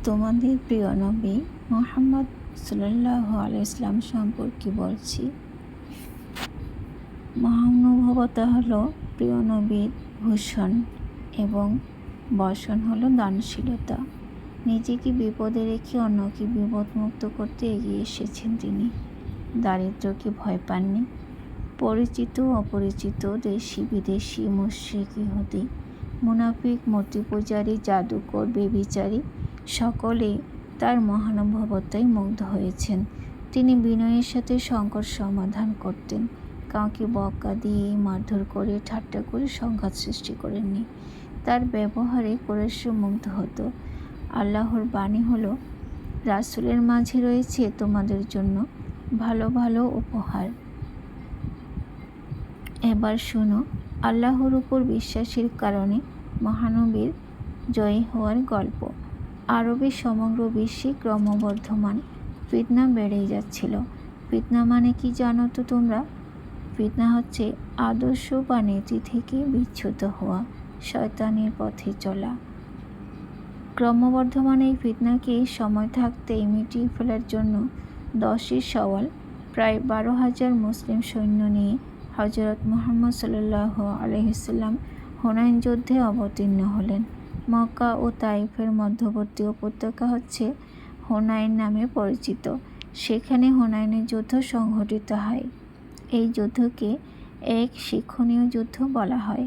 তোমাদের প্রিয় নবী মুহাম্মদ সাল্লাল্লাহু আলাইহি ওয়াসাল্লাম সম্পর্কে বলছি। মহানুভবতা হলো প্রিয় নবীর ভূষণ এবং বসন হলো দানশীলতা। নিজেকে বিপদে রেখে অন্যকে বিপদমুক্ত করতে এগিয়ে এসেছেন তিনি। দারিদ্র্যকে ভয় পাননি। পরিচিত অপরিচিত, দেশি বিদেশি, মুশরিক ইহুদি, মুনাফিক, মূর্তি পূজারী, জাদুকর, বেবিচারী সকলে তার মহানুভবতায় মুগ্ধ হয়েছেন। তিনি বিনয়ের সাথে সংকট সমাধান করতেন। কাউকে বকা দিয়ে, মারধর করে, ঠাট্টা করে সংঘাত সৃষ্টি করেননি। তার ব্যবহারে কুরাইশ মুগ্ধ হতো। আল্লাহর বাণী হলো, রাসূলের মাঝে রয়েছে তোমাদের জন্য ভালো ভালো উপহার। এবার শোনো আল্লাহর উপর বিশ্বাসের কারণে মহানবীর জয়ী হওয়ার গল্প। আরবে সমগ্র বিশ্বে ক্রমবর্ধমান ফিতনা বেড়েই যাচ্ছিল। ফিতনা মানে কি জানো তো তোমরা? ফিতনা হচ্ছে আদর্শ বা নীতি থেকে বিচ্যুত হওয়া, শয়তানের পথে চলা। ক্রমবর্ধমান এই ফিতনাকে সময় থাকতেই মিটিয়ে ফেলার জন্য 10ই শাওয়াল প্রায় 12,000 মুসলিম সৈন্য নিয়ে হযরত মুহাম্মদ সাল্লাল্লাহু আলাইহি ওয়াসাল্লাম হুনাইন যুদ্ধে অবতীর্ণ হলেন। মক্কা ও তাইফের মধ্যবর্তী উপত্যকা হচ্ছে হুনাইন নামে পরিচিত। সেখানে হুনাইনের যুদ্ধ সংঘটিত হয়। এই যুদ্ধকে এক শিক্ষণীয় যুদ্ধ বলা হয়।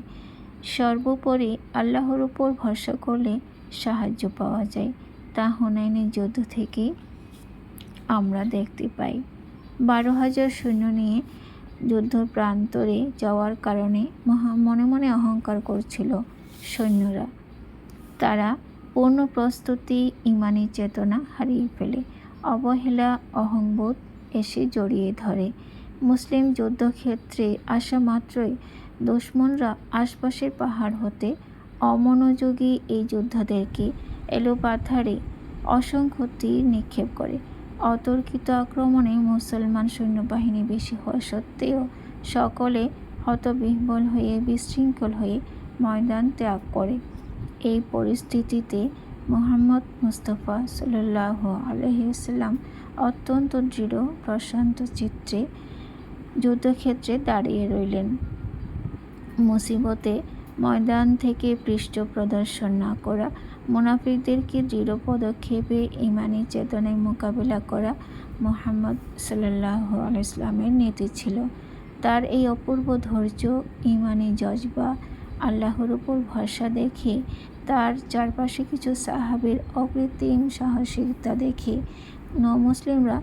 সর্বোপরি আল্লাহর উপর ভরসা করলে সাহায্য পাওয়া যায়, তা হুনাইনের যুদ্ধ থেকেই আমরা দেখতে পাই। 12,000 সৈন্য নিয়ে যুদ্ধ প্রান্তরে যাওয়ার কারণে মনে মনে অহংকার করছিল সৈন্যরা। তারা পূর্ণ প্রস্তুতি, ঈমানী চেতনা হারিয়ে ফেলে। অবহেলা, অহংবোধ এসে জড়িয়ে ধরে। মুসলিম যুদ্ধক্ষেত্রে আসা মাত্রই দুশমনরা আশপাশের পাহাড় হতে অমনোযোগী এই যোদ্ধাদেরকে এলোপাথাড়ি অসংখ্য তীর নিক্ষেপ করে। অতর্কিত আক্রমণে মুসলমান সৈন্যবাহিনী বেশি হওয়া সত্ত্বেও সকলে হতবিহ্বল হয়ে বিশৃঙ্খল হয়ে ময়দান ত্যাগ করে। এই পরিস্থিতিতে মুহাম্মদ মুস্তাফা সাল্লাল্লাহু আলাইহি ওয়াসাল্লাম অত্যন্ত দৃঢ় প্রশান্ত চিত্তে যুদ্ধক্ষেত্রে দাঁড়িয়ে রইলেন। মুসিবতে ময়দান থেকে পৃষ্ঠ প্রদর্শন না করা, মুনাফিকদেরকে দৃঢ় পদক্ষেপে ঈমানী চেতনায় মোকাবিলা করা মুহাম্মদ সাল্লাল্লাহু আলাইহি ওয়াসাল্লামের নীতি ছিল। তার এই অপূর্ব ধৈর্য, ঈমানী জজবা, আল্লাহর উপর ভরসা দেখে তার চারপাশে কিছু সাহাবীর অকৃত্রিম সাহসিকতা দেখে মুসলিমরা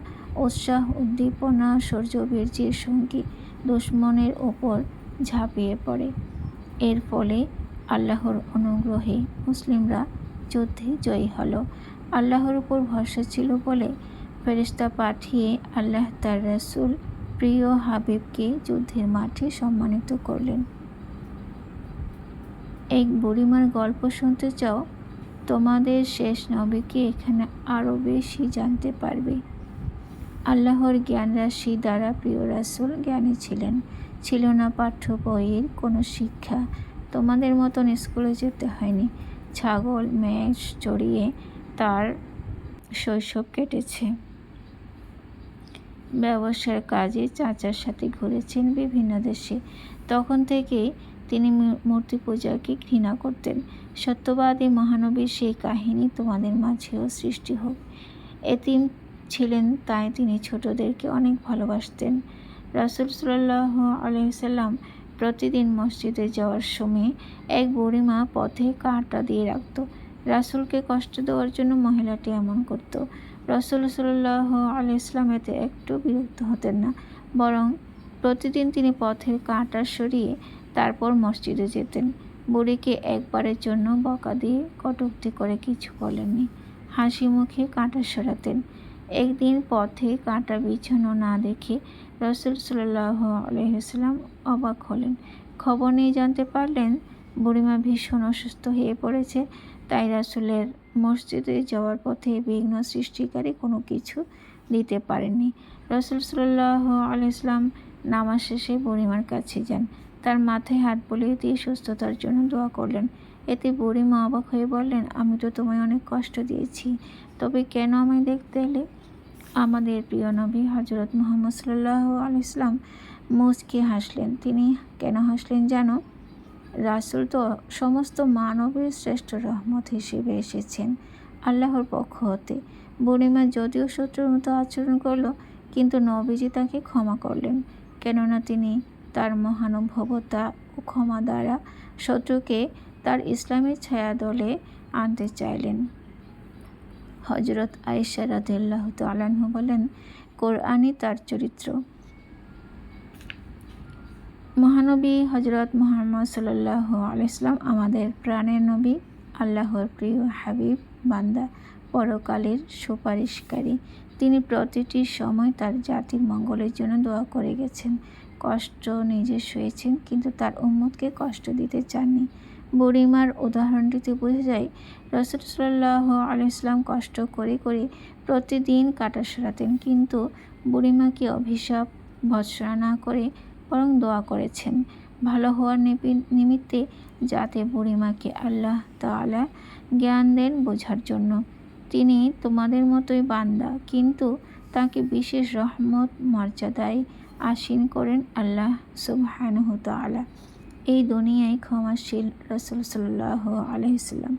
উৎসাহ, উদ্দীপনা, শৌর্যবীর্যের সঙ্গে দুশমনের ওপর ঝাঁপিয়ে পড়ে। এর ফলে আল্লাহর অনুগ্রহে মুসলিমরা যুদ্ধে জয়ী হলো। আল্লাহর উপর ভরসা ছিল বলে ফেরেশতা পাঠিয়ে আল্লাহ তার রাসূল প্রিয় হাবিবকে যুদ্ধের মাঠে সম্মানিত করলেন। এক বুড়িমার গল্প শুনতে চাও? তোমাদের শেষ নবীকে এখানে আরও বেশি জানতে পারবে। আল্লাহর জ্ঞান রাশি দ্বারা প্রিয় রাসূল জ্ঞানী ছিলেন। ছিল না পাঠ্য বইয়ের কোনো শিক্ষা। তোমাদের মতন স্কুলে যেতে হয়নি। ছাগল মেষ চড়িয়ে তার শৈশব কেটেছে। ব্যবসার কাজে চাচার সাথে ঘুরেছেন বিভিন্ন দেশে। তখন থেকেই তিনি মূর্তি পূজাকে ঘৃণা করতেন। সত্যবাদী মহানবীর সেই কাহিনী তোমাদের মাঝেও সৃষ্টি হোক। এতিম ছিলেন, তাই তিনি ছোটদেরকে অনেক ভালোবাসতেন। রাসূল সাল্লাল্লাহু আলাইহি ওয়াসাল্লাম প্রতিদিন মসজিদে যাওয়ার সময় এক বুড়িমা পথে কাঁটা দিয়ে রাখত। রাসূলকে কষ্ট দেওয়ার জন্য মহিলাটি এমন করত। রাসূল সাল্লাল্লাহু আলাইহি ওয়াসাল্লাম এতে একটু বিরক্ত হতেন না, বরং প্রতিদিন তিনি পথের কাঁটা সরিয়ে তারপর মসজিদে যেতেন। বুড়িকে একবারের জন্য বকা দিয়ে কটূক্তি করে কিছু বলেননি, হাসি মুখে কাঁটা সরাতেন। একদিন পথে কাঁটা বিছানো না দেখে রাসূল সাল্লাল্লাহু আলাইহি ওয়াসাল্লাম অবাক হলেন। খবর নিয়ে জানতে পারলেন বুড়িমা ভীষণ অসুস্থ হয়ে পড়েছে। তাই রাসূলের মসজিদে যাওয়ার পথে বিঘ্ন সৃষ্টিকারী কোনো কিছু দিতে পারেননি। রাসূল সাল্লাল্লাহু আলাইহি ওয়াসাল্লাম নামাজ শেষে বুড়িমার কাছে যান। তার মাথায় হাত বুলিয়ে দিয়ে সুস্থতার জন্য দোয়া করলেন। এতে বুড়িমা অবাক হয়ে বললেন, আমি তো তোমায় অনেক কষ্ট দিয়েছি, তবে কেন আমায় দেখতে এলে? আমাদের প্রিয় নবী হজরত মুহাম্মদ সাল্লাল্লাহু আলাইহি ওয়াসাল্লাম মুচকি হাসলেন। তিনি কেন হাসলেন জানো? রাসূল তো সমস্ত মানবের শ্রেষ্ঠ রহমত হিসেবে এসেছেন আল্লাহর পক্ষ হতে। বুড়িমা যদিও শত্রুর মতো আচরণ করল, কিন্তু নবীজি তাকে ক্ষমা করলেন, কেননা তিনি তার মহানুভবতা ও ক্ষমা দ্বারা শত্রুকে তার ইসলামের ছায়াদলে আনতে চাইলেন। হজরত আয়েশা রাদিয়াল্লাহু তাআলা আনহা বলেন, কোরআনই তার চরিত্র। মহানবী হজরত মুহাম্মদ সাল্লাল্লাহু আলাইহি ওয়াসাল্লাম আমাদের প্রাণের নবী, আল্লাহর প্রিয় হাবিব বান্দা, পরকালের সুপারিশকারী। তিনি প্রতিটি সময় তার জাতির মঙ্গলের জন্য দোয়া করে গেছেন। কষ্ট নিজে সয়েছেন, কিন্তু তার উম্মতকে কষ্ট দিতে চাননি। বুড়িমার উদাহরণটিতে বোঝা যায় রাসূল সাল্লাল্লাহু আলাইহি ওয়াসাল্লাম কষ্ট করে করে প্রতিদিন কাটা সরাতেন, কিন্তু বুড়িমাকে অভিশাপ ভর্ৎসনা না করে বরং দোয়া করেছেন ভালো হওয়ার নিমিত্তে, যাতে বুড়িমাকে আল্লাহ তাআলা জ্ঞান দেন বোঝার জন্য। তিনি তোমাদের মতোই বান্দা, কিন্তু তাকে বিশেষ রহমত মর্যাদায় আসীন করেন আল্লাহ সুবহানাহু তাআলা। এই দুনিয়ায় ক্ষমাশীল রাসূল সাল্লাল্লাহু আলাইহি ওয়াসাল্লাম,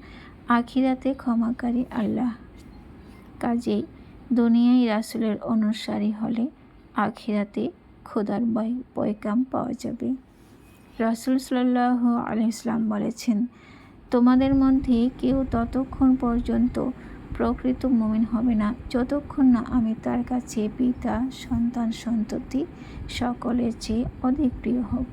আখিরাতে ক্ষমাকারী আল্লাহ। কাজেই দুনিয়ায় রাসূলের অনুসারী হলে আখিরাতে খোদার পয়গাম পাওয়া যাবে। রাসূল সাল্লাল্লাহু আলাইহি ওয়াসাল্লাম বলেছেন, তোমাদের মধ্যে কেউ ততক্ষণ পর্যন্ত প্রকৃত মুমিন হবে না যতক্ষণ না আমি তার কাছে পিতা, সন্তান, সন্ততি সকলের চেয়ে অধিক প্রিয় হব।